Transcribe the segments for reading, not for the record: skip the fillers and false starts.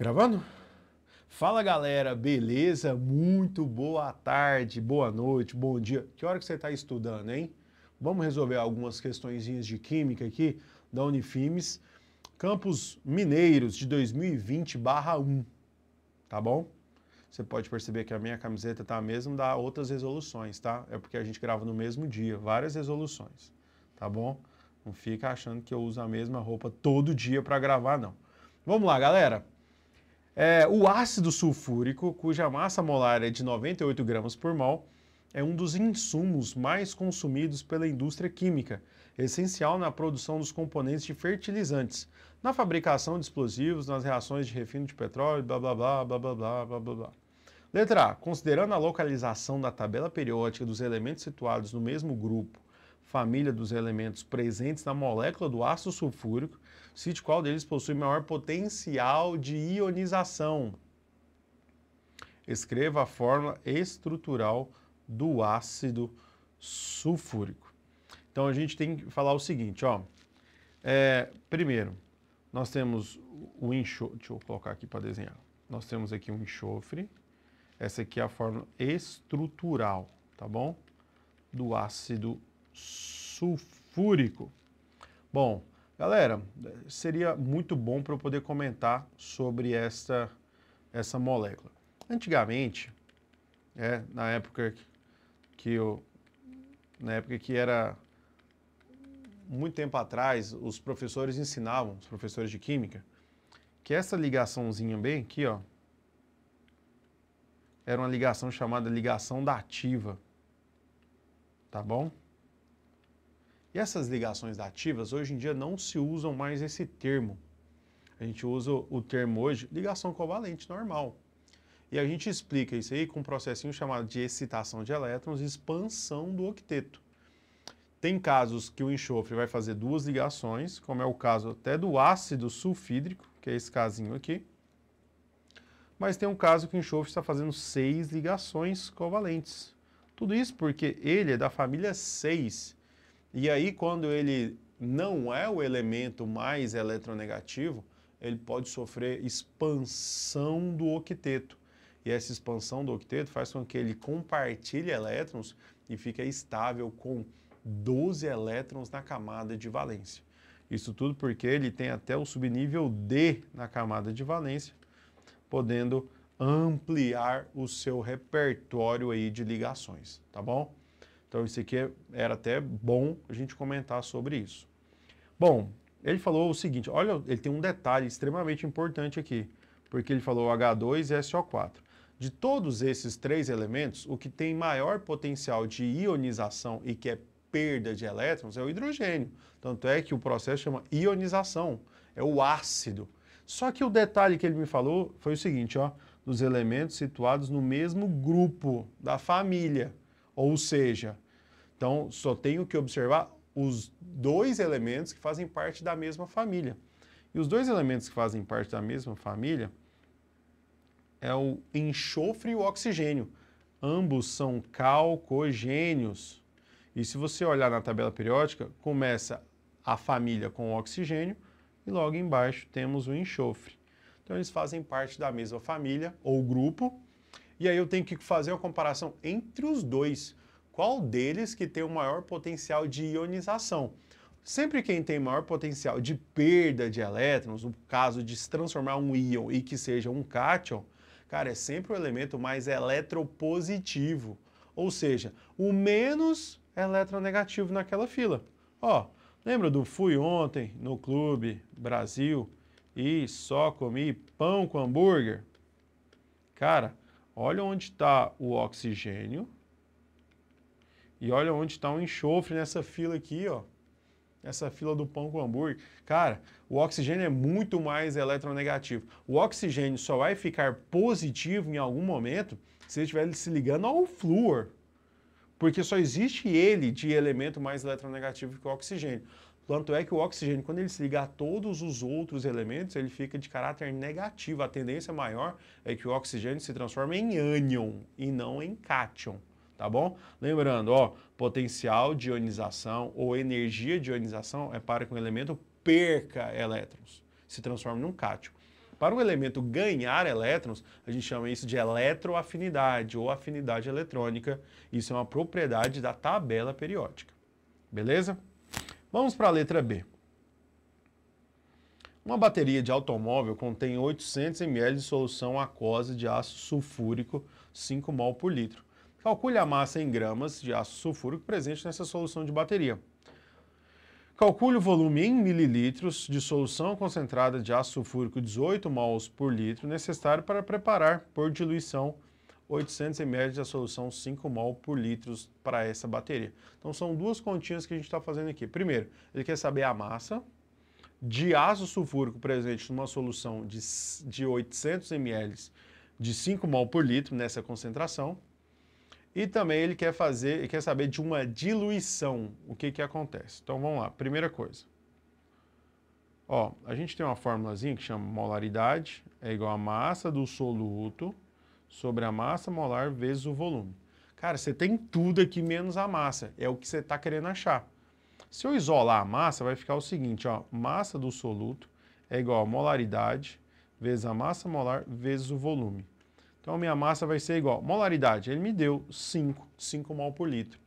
Gravando? Fala galera, beleza? Muito boa tarde, boa noite, bom dia. Que hora que você está estudando, hein? Vamos resolver algumas questõezinhas de química aqui da Unifimes, Campos Mineiros de 2020/1, tá bom? Você pode perceber que a minha camiseta tá a mesma da outras resoluções, tá? É porque a gente grava no mesmo dia, várias resoluções, tá bom? Não fica achando que eu uso a mesma roupa todo dia para gravar, não. Vamos lá, galera. O ácido sulfúrico, cuja massa molar é de 98 gramas por mol, é um dos insumos mais consumidos pela indústria química, essencial na produção dos componentes de fertilizantes, na fabricação de explosivos, nas reações de refino de petróleo, blá blá blá blá blá blá blá blá blá. Letra A. Considerando a localização da tabela periódica dos elementos situados no mesmo grupo, família dos elementos presentes na molécula do ácido sulfúrico, cite qual deles possui maior potencial de ionização. Escreva a fórmula estrutural do ácido sulfúrico. Então a gente tem que falar o seguinte, ó. Primeiro, nós temos o enxofre, deixa eu colocar aqui para desenhar. Nós temos aqui um enxofre, essa aqui é a fórmula estrutural, tá bom? Do ácido sulfúrico. Bom, galera, seria muito bom para eu poder comentar sobre essa molécula. Antigamente, na época que era muito tempo atrás, os professores ensinavam, os professores de química, que essa ligaçãozinha bem aqui, ó, era uma ligação chamada ligação dativa, tá bom? E essas ligações dativas, hoje em dia, não se usam mais esse termo. A gente usa o termo hoje, ligação covalente normal. E a gente explica isso aí com um processinho chamado de excitação de elétrons e expansão do octeto. Tem casos que o enxofre vai fazer duas ligações, como é o caso até do ácido sulfídrico, que é esse casinho aqui. Mas tem um caso que o enxofre está fazendo 6 ligações covalentes. Tudo isso porque ele é da família 6. E aí, quando ele não é o elemento mais eletronegativo, ele pode sofrer expansão do octeto. E essa expansão do octeto faz com que ele compartilhe elétrons e fique estável com 12 elétrons na camada de valência. Isso tudo porque ele tem até o subnível D na camada de valência, podendo ampliar o seu repertório aí de ligações, tá bom? Então isso aqui era até bom a gente comentar sobre isso. Bom, ele falou o seguinte, olha, ele tem um detalhe extremamente importante aqui, porque ele falou H2 e SO4. De todos esses três elementos, o que tem maior potencial de ionização e que é perda de elétrons é o hidrogênio. Tanto é que o processo chama ionização, é o ácido. Só que o detalhe que ele me falou foi o seguinte, ó, dos elementos situados no mesmo grupo da família. Ou seja, então só tenho que observar os dois elementos que fazem parte da mesma família. E os dois elementos que fazem parte da mesma família é o enxofre e o oxigênio. Ambos são calcogênios. E se você olhar na tabela periódica, começa a família com o oxigênio e logo embaixo temos o enxofre. Então eles fazem parte da mesma família ou grupo. E aí eu tenho que fazer uma comparação entre os dois. Qual deles que tem o maior potencial de ionização? Sempre quem tem maior potencial de perda de elétrons, no caso de se transformar um íon e que seja um cátion, cara, é sempre o elemento mais eletropositivo. Ou seja, o menos eletronegativo naquela fila. Ó, lembra do fui ontem no Clube Brasil e só comi pão com hambúrguer? Cara, olha onde está o oxigênio e olha onde está o enxofre nessa fila aqui, ó. Essa fila do pão com hambúrguer. Cara, o oxigênio é muito mais eletronegativo. O oxigênio só vai ficar positivo em algum momento se ele estiver se ligando ao flúor. Porque só existe ele de elemento mais eletronegativo que o oxigênio. Tanto é que o oxigênio, quando ele se liga a todos os outros elementos, ele fica de caráter negativo. A tendência maior é que o oxigênio se transforme em ânion e não em cátion. Tá bom? Lembrando, ó, potencial de ionização ou energia de ionização é para que um elemento perca elétrons, se transforme num cátion. Para um elemento ganhar elétrons, a gente chama isso de eletroafinidade ou afinidade eletrônica. Isso é uma propriedade da tabela periódica. Beleza? Vamos para a letra B. Uma bateria de automóvel contém 800 ml de solução aquosa de ácido sulfúrico, 5 mol por litro. Calcule a massa em gramas de ácido sulfúrico presente nessa solução de bateria. Calcule o volume em mililitros de solução concentrada de ácido sulfúrico 18 mols por litro necessário para preparar por diluição 800 ml da solução 5 mol por litro para essa bateria. Então são duas continhas que a gente está fazendo aqui. Primeiro, ele quer saber a massa de ácido sulfúrico presente numa solução de 800 ml de 5 mol por litro nessa concentração. E também ele quer saber de uma diluição, o que acontece. Então vamos lá, primeira coisa. Ó, a gente tem uma formulazinha que chama molaridade, é igual a massa do soluto sobre a massa molar vezes o volume. Cara, você tem tudo aqui menos a massa, é o que você está querendo achar. Se eu isolar a massa, vai ficar o seguinte, ó, massa do soluto é igual a molaridade vezes a massa molar vezes o volume. Então, a minha massa vai ser igual. Molaridade, ele me deu 5 mol por litro.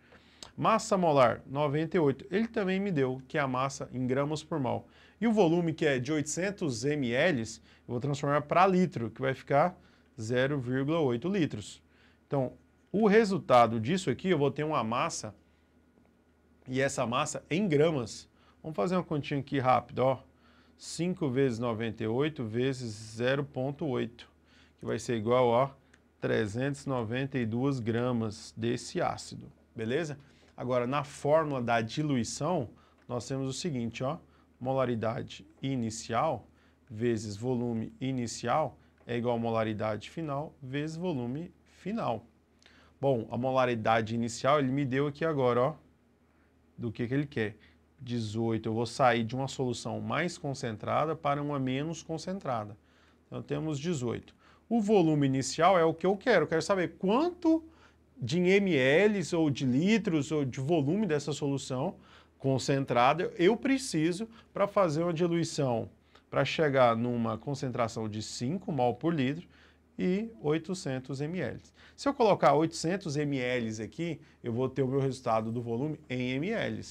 Massa molar, 98. Ele também me deu, que é a massa em gramas por mol. E o volume, que é de 800 ml, eu vou transformar para litro, que vai ficar 0,8 litros. Então, o resultado disso aqui, eu vou ter uma massa, e essa massa em gramas. Vamos fazer uma continha aqui rápida, ó. 5 vezes 98 vezes 0,8. Que vai ser igual a 392 gramas desse ácido, beleza? Agora, na fórmula da diluição, nós temos o seguinte, ó, molaridade inicial vezes volume inicial é igual a molaridade final vezes volume final. Bom, a molaridade inicial ele me deu aqui agora, ó, do que ele quer. 18, eu vou sair de uma solução mais concentrada para uma menos concentrada. Então, temos 18. O volume inicial é o que eu quero saber quanto de ml ou de litros ou de volume dessa solução concentrada eu preciso para fazer uma diluição para chegar numa concentração de 5 mol por litro e 800 ml. Se eu colocar 800 ml aqui, eu vou ter o meu resultado do volume em ml.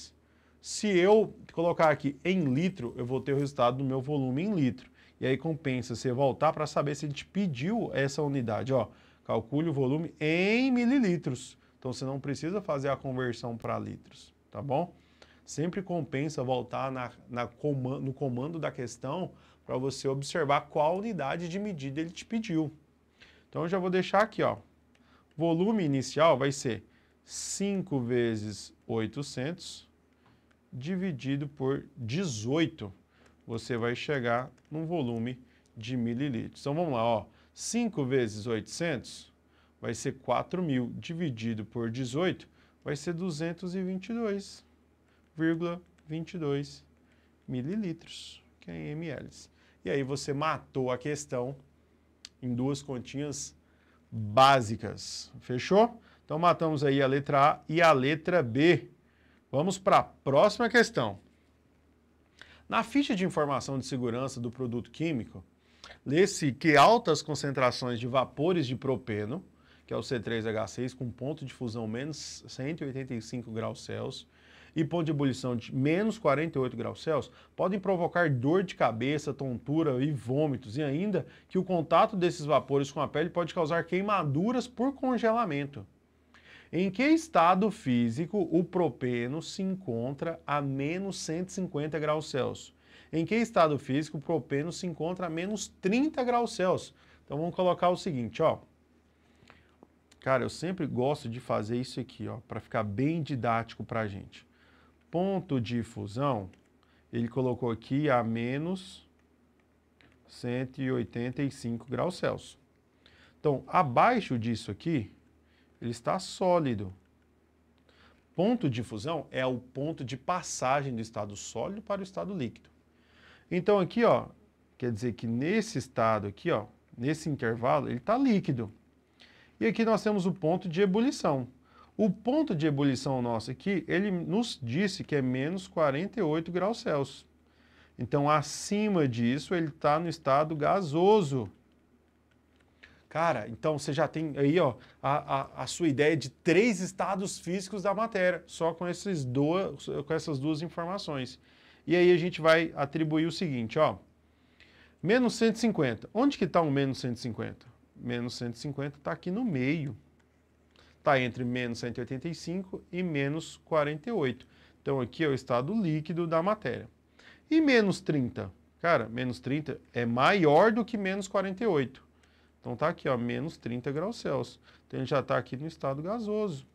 Se eu colocar aqui em litro, eu vou ter o resultado do meu volume em litro. E aí compensa você voltar para saber se ele te pediu essa unidade. Ó, calcule o volume em mililitros. Então você não precisa fazer a conversão para litros, tá bom? Sempre compensa voltar no comando da questão para você observar qual unidade de medida ele te pediu. Então eu já vou deixar aqui, ó. Volume inicial vai ser 5 vezes 800 dividido por 18. Você vai chegar num volume de mililitros. Então vamos lá, ó. 5 vezes 800 vai ser 4.000 dividido por 18 vai ser 222,22 mililitros, que é em ml. E aí você matou a questão em duas continhas básicas. Fechou? Então matamos aí a letra A e a letra B. Vamos para a próxima questão. Na ficha de informação de segurança do produto químico, lê-se que altas concentrações de vapores de propeno, que é o C3H6, com ponto de fusão menos 185 graus Celsius e ponto de ebulição de menos 48 graus Celsius, podem provocar dor de cabeça, tontura e vômitos, e ainda que o contato desses vapores com a pele pode causar queimaduras por congelamento. Em que estado físico o propeno se encontra a menos 150 graus Celsius? Em que estado físico o propeno se encontra a menos 30 graus Celsius? Então vamos colocar o seguinte, ó. Cara, eu sempre gosto de fazer isso aqui, ó, para ficar bem didático para a gente. Ponto de fusão, ele colocou aqui a menos 185 graus Celsius. Então, abaixo disso aqui, ele está sólido. Ponto de fusão é o ponto de passagem do estado sólido para o estado líquido. Então aqui, ó, quer dizer que nesse estado aqui, ó, nesse intervalo, ele está líquido. E aqui nós temos o ponto de ebulição. O ponto de ebulição nosso aqui, ele nos disse que é menos 48 graus Celsius. Então, acima disso, ele está no estado gasoso. Cara, então você já tem aí, ó, a sua ideia de 3 estados físicos da matéria, só com essas duas informações. E aí a gente vai atribuir o seguinte, ó, menos 150. Onde que está o menos 150? Menos 150 está aqui no meio. Está entre menos 185 e menos 48. Então aqui é o estado líquido da matéria. E menos 30? Cara, menos 30 é maior do que menos 48. Então tá aqui, ó, menos 30 graus Celsius. Então ele já está aqui no estado gasoso.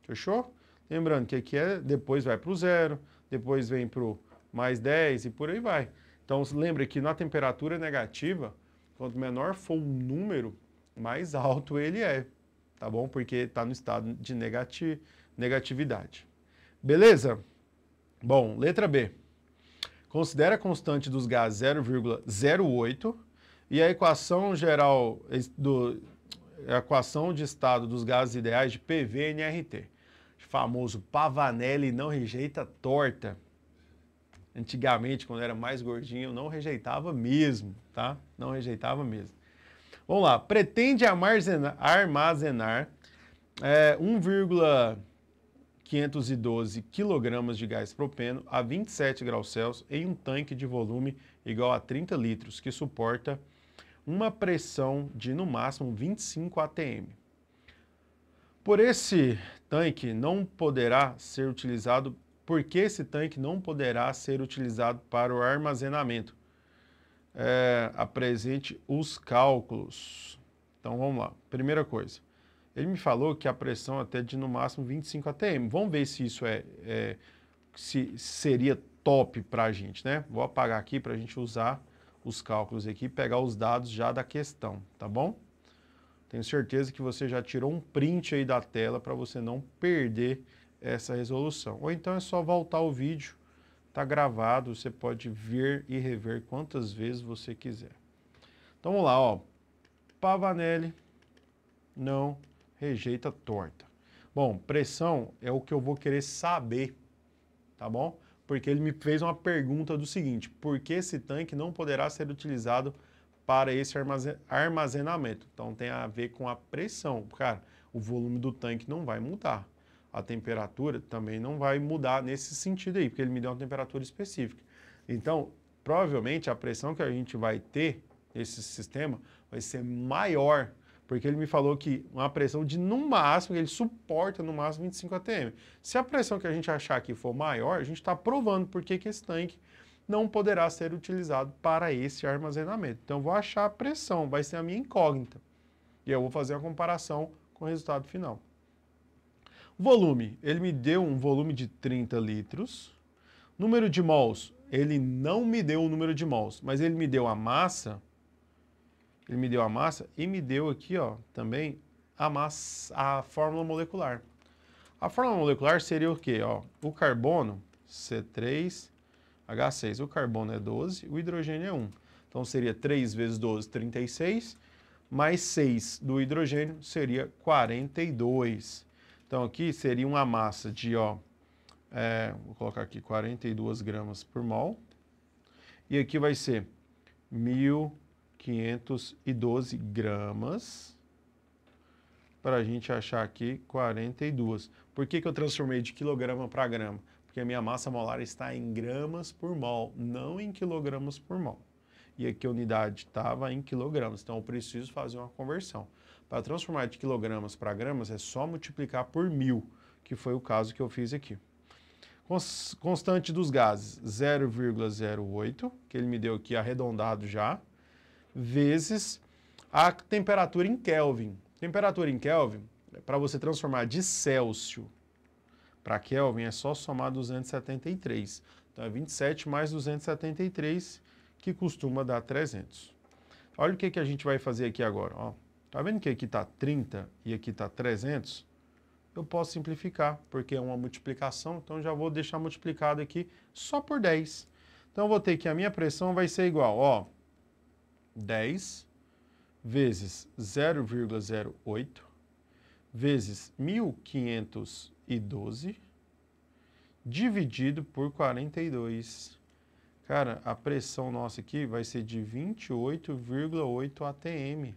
Fechou? Lembrando que aqui depois vai para o zero, depois vem para o mais 10 e por aí vai. Então lembra que na temperatura negativa, quanto menor for o número, mais alto ele é. Tá bom? Porque está no estado de negatividade. Beleza? Bom, letra B. Considera a constante dos gases 0,08 e a equação geral a equação de estado dos gases ideais de PV-NRT. O famoso Pavanelli não rejeita torta. Antigamente, quando era mais gordinho, eu não rejeitava mesmo, tá? Não rejeitava mesmo. Vamos lá. Pretende armazenar 1,512 kg de gás propeno a 27 graus Celsius em um tanque de volume igual a 30 litros, que suporta uma pressão de no máximo 25 atm. Porque esse tanque não poderá ser utilizado para o armazenamento? Apresente os cálculos. Então vamos lá. Primeira coisa, ele me falou que a pressão até de no máximo 25 atm. Vamos ver se isso se seria top para a gente, né? Vou apagar aqui para a gente usar os cálculos aqui e pegar os dados já da questão, tá bom? Tenho certeza que você já tirou um print aí da tela para você não perder essa resolução. Ou então é só voltar o vídeo. Está gravado, você pode ver e rever quantas vezes você quiser. Então vamos lá, ó. Pavanelli não rejeita torta. Bom, pressão é o que eu vou querer saber, tá bom? Porque ele me fez uma pergunta do seguinte: por que esse tanque não poderá ser utilizado para esse armazenamento? Então tem a ver com a pressão. Cara, o volume do tanque não vai mudar. A temperatura também não vai mudar nesse sentido aí, porque ele me deu uma temperatura específica. Então, provavelmente a pressão que a gente vai ter nesse sistema vai ser maior, porque ele me falou que uma pressão de no máximo, ele suporta no máximo 25 atm. Se a pressão que a gente achar que for maior, a gente está provando por que esse tanque não poderá ser utilizado para esse armazenamento. Então, eu vou achar a pressão, vai ser a minha incógnita. E eu vou fazer a comparação com o resultado final. Volume, ele me deu um volume de 30 litros. Número de mols, ele não me deu o número de mols, mas ele me deu a massa. Ele me deu a massa e me deu aqui, ó, também a fórmula molecular. A fórmula molecular seria o quê? Ó, o carbono, C3H6. O carbono é 12, o hidrogênio é 1. Então seria 3 vezes 12, 36, mais 6 do hidrogênio seria 42. Então aqui seria uma massa de, ó, vou colocar aqui 42 gramas por mol. E aqui vai ser 1.512 gramas. Para a gente achar aqui 42. Por que eu transformei de quilograma para grama? Porque a minha massa molar está em gramas por mol, não em quilogramas por mol. E aqui a unidade estava em quilogramas, então eu preciso fazer uma conversão. Para transformar de quilogramas para gramas, é só multiplicar por 1.000, que foi o caso que eu fiz aqui. Constante dos gases, 0,08, que ele me deu aqui arredondado já, vezes a temperatura em Kelvin. Temperatura em Kelvin, para você transformar de Celsius para Kelvin, é só somar 273. Então é 27 mais 273, que costuma dar 300. Olha o que a gente vai fazer aqui agora, ó. Tá vendo que aqui está 30 e aqui está 300? Eu posso simplificar, porque é uma multiplicação, então já vou deixar multiplicado aqui só por 10. Então eu vou ter que a minha pressão vai ser igual, ó, 10 vezes 0,08 vezes 1.512 dividido por 42. Cara, a pressão nossa aqui vai ser de 28,8 atm.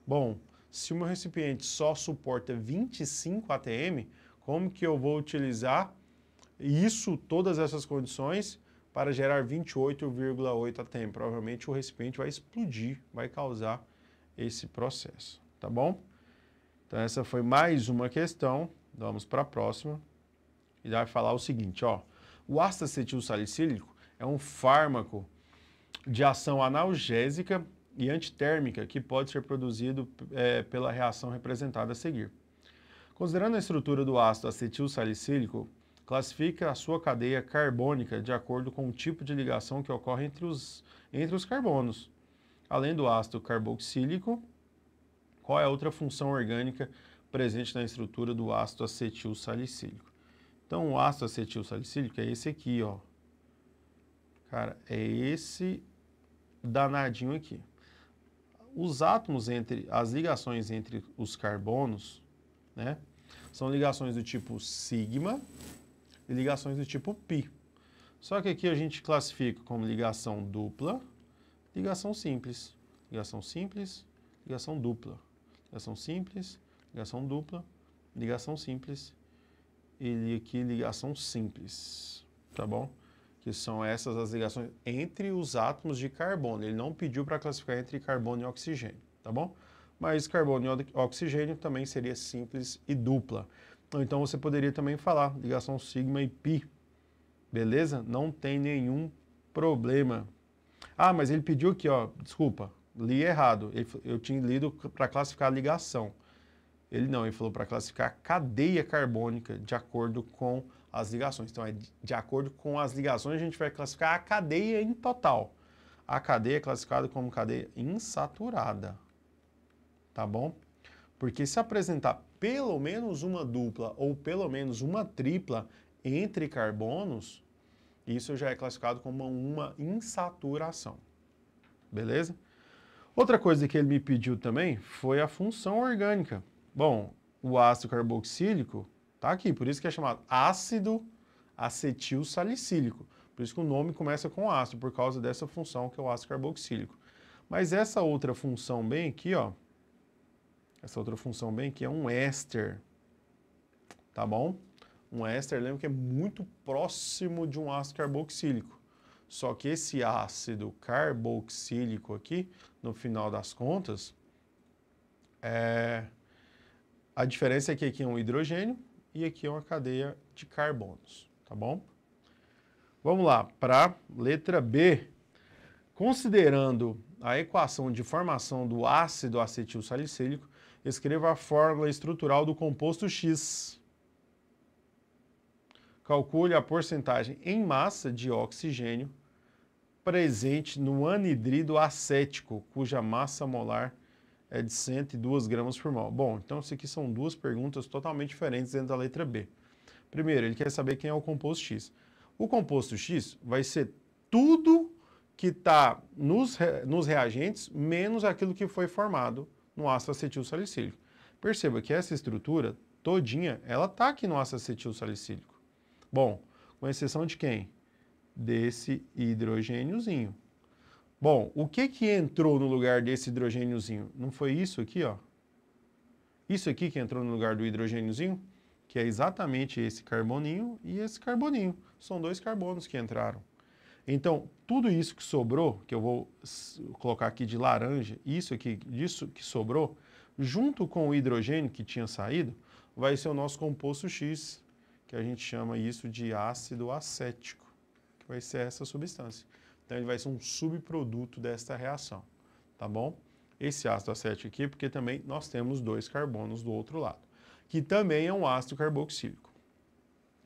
Bom, se o meu recipiente só suporta 25 atm, como que eu vou utilizar isso, todas essas condições, para gerar 28,8 atm? Provavelmente o recipiente vai explodir, vai causar esse processo, tá bom? Então essa foi mais uma questão, vamos para a próxima. E vai falar o seguinte, ó, o ácido acetil salicílico é um fármaco de ação analgésica e antitérmica que pode ser produzido pela reação representada a seguir. Considerando a estrutura do ácido acetil salicílico, classifica a sua cadeia carbônica de acordo com o tipo de ligação que ocorre entre os carbonos. Além do ácido carboxílico, qual é a outra função orgânica presente na estrutura do ácido acetil salicílico? Então, o ácido acetil salicílico é esse aqui, ó. Cara, é esse danadinho aqui. Os átomos as ligações entre os carbonos, né, são ligações do tipo sigma e ligações do tipo pi. Só que aqui a gente classifica como ligação dupla, ligação simples, ligação simples, ligação dupla, ligação simples, ligação dupla, ligação simples e aqui ligação simples, tá bom? Que são essas as ligações entre os átomos de carbono. Ele não pediu para classificar entre carbono e oxigênio, tá bom? Mas carbono e oxigênio também seria simples e dupla. Então você poderia também falar ligação sigma e pi, beleza? Não tem nenhum problema. Ah, mas ele pediu aqui, ó, desculpa, li errado. Eu tinha lido para classificar a ligação. Ele falou para classificar a cadeia carbônica de acordo com as ligações. Então, de acordo com as ligações, a gente vai classificar a cadeia em total. A cadeia é classificada como cadeia insaturada, tá bom? Porque se apresentar pelo menos uma dupla ou pelo menos uma tripla entre carbonos, isso já é classificado como uma insaturação, beleza? Outra coisa que ele me pediu também foi a função orgânica. Bom, o ácido carboxílico está aqui, por isso que é chamado ácido acetil salicílico. Por isso que o nome começa com ácido, por causa dessa função que é o ácido carboxílico. Mas essa outra função bem aqui, ó, essa outra função bem aqui é um éster, tá bom? Um éster, lembra que é muito próximo de um ácido carboxílico. Só que esse ácido carboxílico aqui, no final das contas, a diferença é que aqui é um hidrogênio e aqui é uma cadeia de carbonos, tá bom? Vamos lá, para a letra B. Considerando a equação de formação do ácido acetil salicílico, escreva a fórmula estrutural do composto X. Calcule a porcentagem em massa de oxigênio presente no anidrido acético, cuja massa molar é de 102 gramas por mol. Bom, então isso aqui são duas perguntas totalmente diferentes dentro da letra B. Primeiro, ele quer saber quem é o composto X. O composto X vai ser tudo que está nos reagentes, menos aquilo que foi formado no ácido acetil salicílico. Perceba que essa estrutura todinha, ela está aqui no ácido acetil salicílico. Bom, com exceção de quem? Desse hidrogêniozinho. Bom, o que entrou no lugar desse hidrogêniozinho? Não foi isso aqui, ó? Isso aqui que entrou no lugar do hidrogêniozinho? Que é exatamente esse carboninho e esse carboninho. São dois carbonos que entraram. Então, tudo isso que sobrou, que eu vou colocar aqui de laranja, isso que sobrou, junto com o hidrogênio que tinha saído, vai ser o nosso composto X, que a gente chama isso de ácido acético, que vai ser essa substância. Então, ele vai ser um subproduto desta reação, tá bom? Esse ácido acético aqui, porque também nós temos dois carbonos do outro lado, que também é um ácido carboxílico.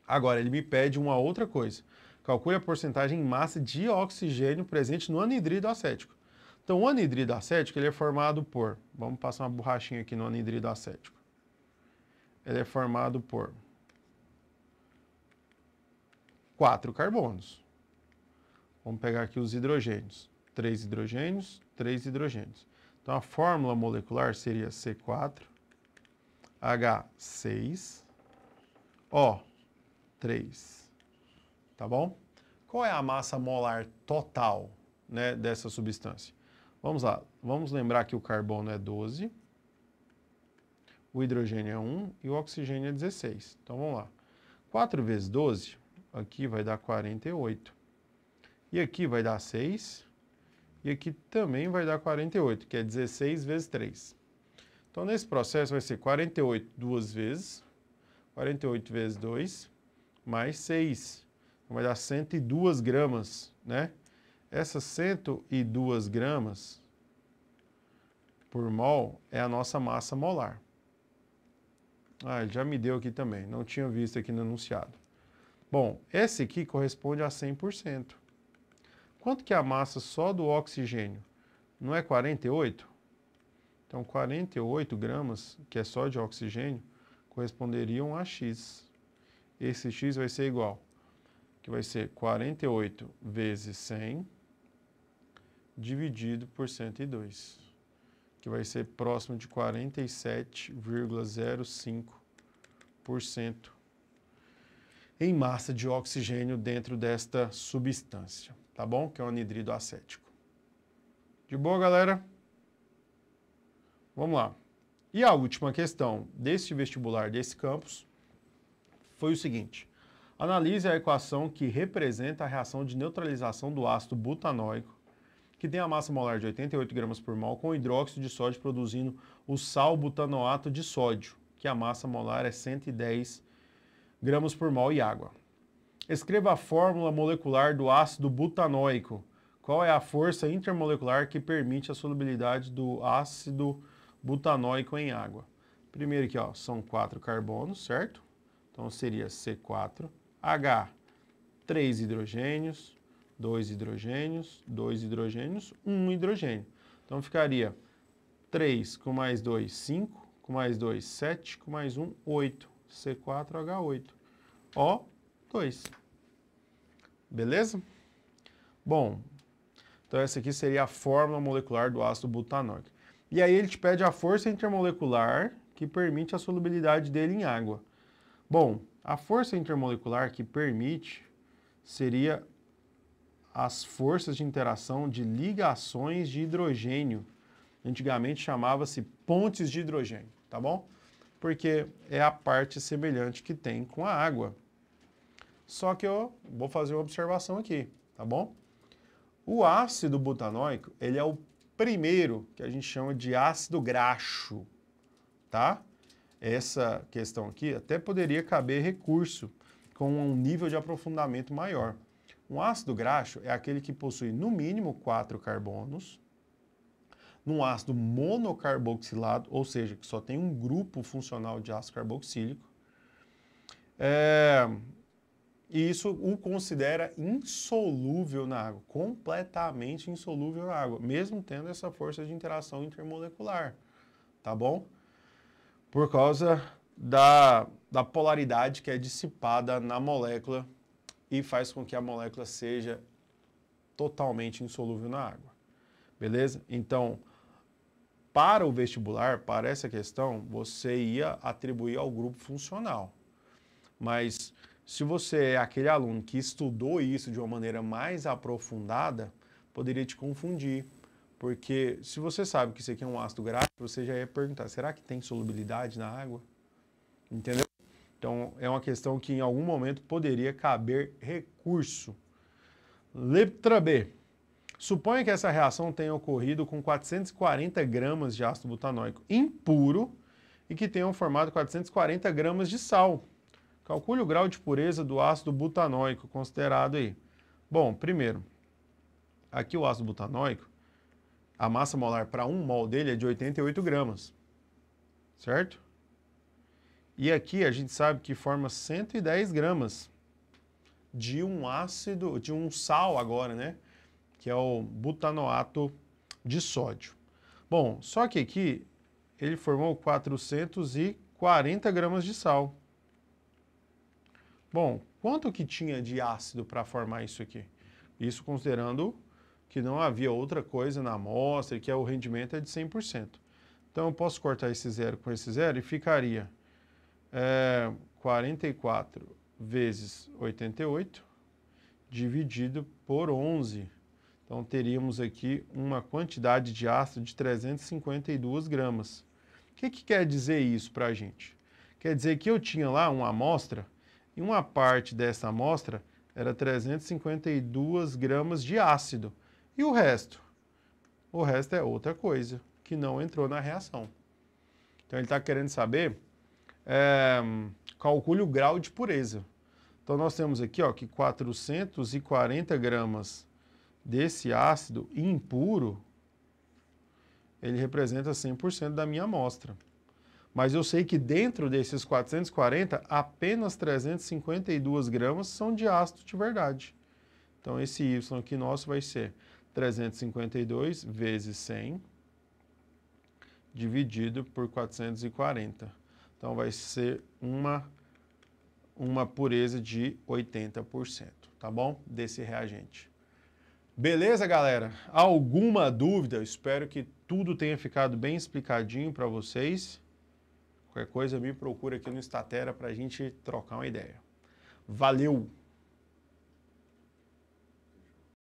Agora, ele me pede uma outra coisa. Calcule a porcentagem em massa de oxigênio presente no anidrido acético. Então, o anidrido acético ele é formado por... Vamos passar uma borrachinha aqui no anidrido acético. Ele é formado por 4 carbonos. Vamos pegar aqui os hidrogênios. 3 hidrogênios, 3 hidrogênios. Então, a fórmula molecular seria C4H6O3. Tá bom? qual é a massa molar total, né, dessa substância? Vamos lá, vamos lembrar que o carbono é 12, o hidrogênio é 1 e o oxigênio é 16. Então vamos lá. 4 vezes 12, aqui vai dar 48. E aqui vai dar 6. E aqui também vai dar 48, que é 16 vezes 3. Então nesse processo vai ser 48 duas vezes, 48 vezes 2, mais 6. Então vai dar 102 gramas, né? Essas 102 gramas por mol é a nossa massa molar. Ah, já me deu aqui também, não tinha visto aqui no enunciado. Bom, esse aqui corresponde a 100%. Quanto que é a massa só do oxigênio? Não é 48? Então, 48 gramas, que é só de oxigênio, corresponderiam a X. Esse X vai ser igual, que vai ser 48 vezes 100 dividido por 102, que vai ser próximo de 47,05% em massa de oxigênio dentro desta substância, tá bom? Que é o anidrido acético. De boa, galera? Vamos lá. E a última questão deste vestibular desse campus foi o seguinte: analise a equação que representa a reação de neutralização do ácido butanóico, que tem a massa molar de 88 gramas por mol, com hidróxido de sódio produzindo o sal butanoato de sódio, que a massa molar é 110 gramas por mol e água. Escreva a fórmula molecular do ácido butanóico. Qual é a força intermolecular que permite a solubilidade do ácido butanóico em água? Primeiro aqui, ó, são 4 carbonos, certo? Então seria C4, H, 3 hidrogênios, 2 hidrogênios, 2 hidrogênios, 1 hidrogênio. Então ficaria 3 com mais 2, 5, com mais 2, 7, com mais 1, 8. C4H8. O2. Beleza? Bom, então essa aqui seria a fórmula molecular do ácido butanóico. E aí ele te pede a força intermolecular que permite a solubilidade dele em água. Bom, a força intermolecular que permite seria as forças de interação de ligações de hidrogênio. Antigamente chamava-se pontes de hidrogênio, tá bom? Porque é a parte semelhante que tem com a água. Só que eu vou fazer uma observação aqui, tá bom? O ácido butanóico, ele é o primeiro que a gente chama de ácido graxo, tá? Essa questão aqui até poderia caber recurso com um nível de aprofundamento maior. Um ácido graxo é aquele que possui no mínimo 4 carbonos, num ácido monocarboxilado, ou seja, que só tem um grupo funcional de ácido carboxílico, e isso o considera insolúvel na água, completamente insolúvel na água, mesmo tendo essa força de interação intermolecular, tá bom? Por causa da polaridade que é dissipada na molécula e faz com que a molécula seja totalmente insolúvel na água, beleza? Então, para o vestibular, para essa questão, você ia atribuir ao grupo funcional. Mas se você é aquele aluno que estudou isso de uma maneira mais aprofundada, poderia te confundir. Porque se você sabe que isso aqui é um ácido graxo, você já ia perguntar, será que tem solubilidade na água? Entendeu? Então, é uma questão que em algum momento poderia caber recurso. Letra B. Suponha que essa reação tenha ocorrido com 440 gramas de ácido butanóico impuro e que tenham formado 440 gramas de sal. Calcule o grau de pureza do ácido butanóico considerado aí. Bom, primeiro, aqui o ácido butanóico, a massa molar para 1 mol dele é de 88 gramas, certo? E aqui a gente sabe que forma 110 gramas de um ácido, de um sal agora, né? Que é o butanoato de sódio. Bom, só que aqui ele formou 440 gramas de sal. Bom, quanto que tinha de ácido para formar isso aqui? Isso considerando que não havia outra coisa na amostra, que o rendimento é de 100%. Então eu posso cortar esse zero com esse zero e ficaria 44 vezes 88, dividido por 11. Então, teríamos aqui uma quantidade de ácido de 352 gramas. O que quer dizer isso para a gente? Quer dizer que eu tinha lá uma amostra, e uma parte dessa amostra era 352 gramas de ácido. E o resto? O resto é outra coisa, que não entrou na reação. Então, ele está querendo saber, calcule o grau de pureza. Então, nós temos aqui ó, que 440 gramas desse ácido impuro, ele representa 100% da minha amostra. Mas eu sei que dentro desses 440, apenas 352 gramas são de ácido de verdade. Então, esse Y aqui nosso vai ser 352 vezes 100 dividido por 440. Então, vai ser uma pureza de 80%, tá bom? Desse reagente. Beleza, galera? Alguma dúvida? Espero que tudo tenha ficado bem explicadinho para vocês. Qualquer coisa, me procura aqui no Statera para a gente trocar uma ideia. Valeu!